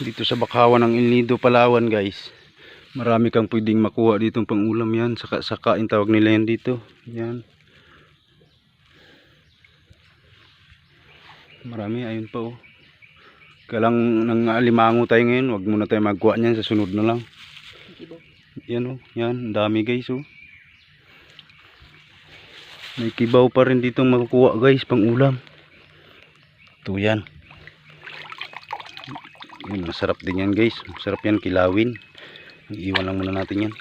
dito sa Bakawan ng El Nido, Palawan guys. Marami kang pwedeng makuha ditong pangulam yan. Saka-sakain tawag nila yan dito. Yan. Marami, ayun pa oh. Kailang nang alimango tayo ngayon, wag muna tayo magkuha niyan, sa sunod na lang. Yan oh, yan, dami guys oh. May kibaw pa rin dito makukuha guys, pang ulam. Ito yan. Yan, masarap din yan guys, masarap yan kilawin. Iiwan lang muna natin yan.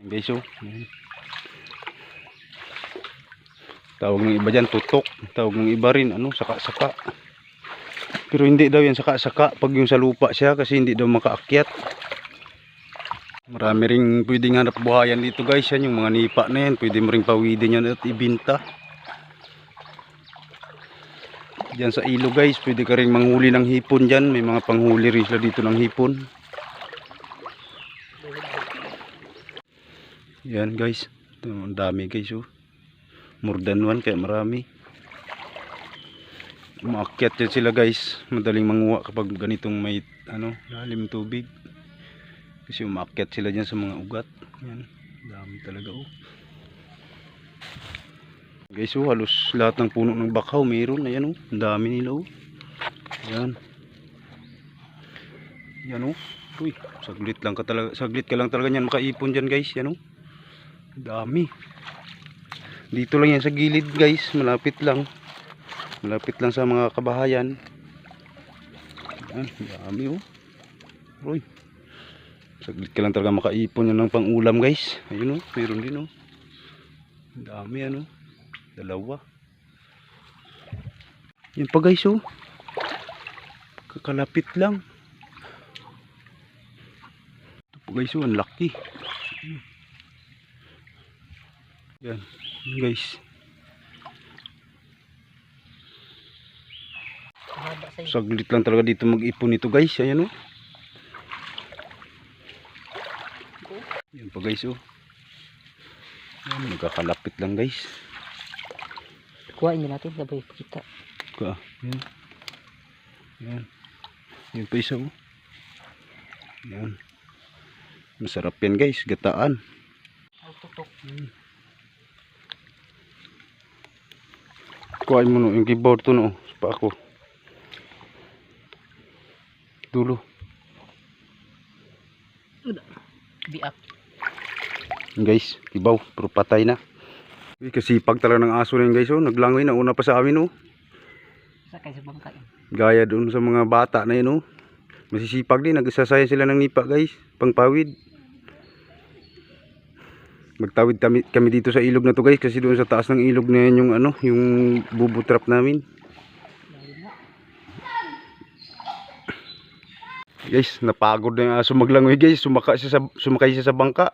Guys oh. Yan. Tawag ng iba dyan, tutok. Tawag ng iba rin, ano, saka-saka. Pero hindi daw yan saka-saka pag yung sa lupa siya, kasi hindi daw makaakyat. Marami ring pwedeng hanap buhayan dito guys. Yan yung mga nipa na yan, pwede mo ring pawidin yan at ibinta. Diyan sa ilo guys, pwede ka ring manghuli ng hipon dyan. May mga panghuli rin sila dito ng hipon. Yan guys, ito, ang dami guys oh. More than one, kaya marami. Umaakyat yan sila guys. Madaling manguha kapag ganitong may ano, lalim tubig. Kasi umaakyat sila dyan sa mga ugat. Yan, dami talaga oh. Guys oh, halos lahat ng puno ng bakaw mayroon. Ayan oh, ang dami nila oh. Yan. Yan oh. Uy, saglit ka lang talaga niyan makaipon dyan guys. Yan oh. Dami. Dito lang yan sa gilid guys, malapit lang sa mga kabahayan. Yan, dami oh. Uy, saglit ka lang talaga makaipon yan ng pangulam guys. Ayun oh, meron din oh. Dami ano, dalawa. Yan pa guys oh, kakalapit lang. Ito pa guys oh, ang laki. Yan guys, saglit lang talaga dito mag-ipon nito guys. Ayan oh. Yan pa guys oh. Yan, magkakalapit lang guys. Kuhain din natin, sabay kita. Yan. Yan. Yan pa isa oh. Yan. Masarap yan guys, gataan. Tutok. Kuhain mo no, yung keyboard to no, pa ako. Dulo. Biak. Guys, kibaw, pero patay na. Kasi pag talaga ng aso rin guys oh, naglangoy na una pa sa amin oh. Sakay sa bangka yun. Gaya doon sa mga bata na yun oh. Masisipag din, nagsasayan sila ng nipa guys, pangpawid. Magtawid kami dito sa ilog na to guys, kasi doon sa taas ng ilog na yan yung ano, yung bubo trap namin. Guys, napagod na yung aso maglangoy guys, sumakay siya sa bangka.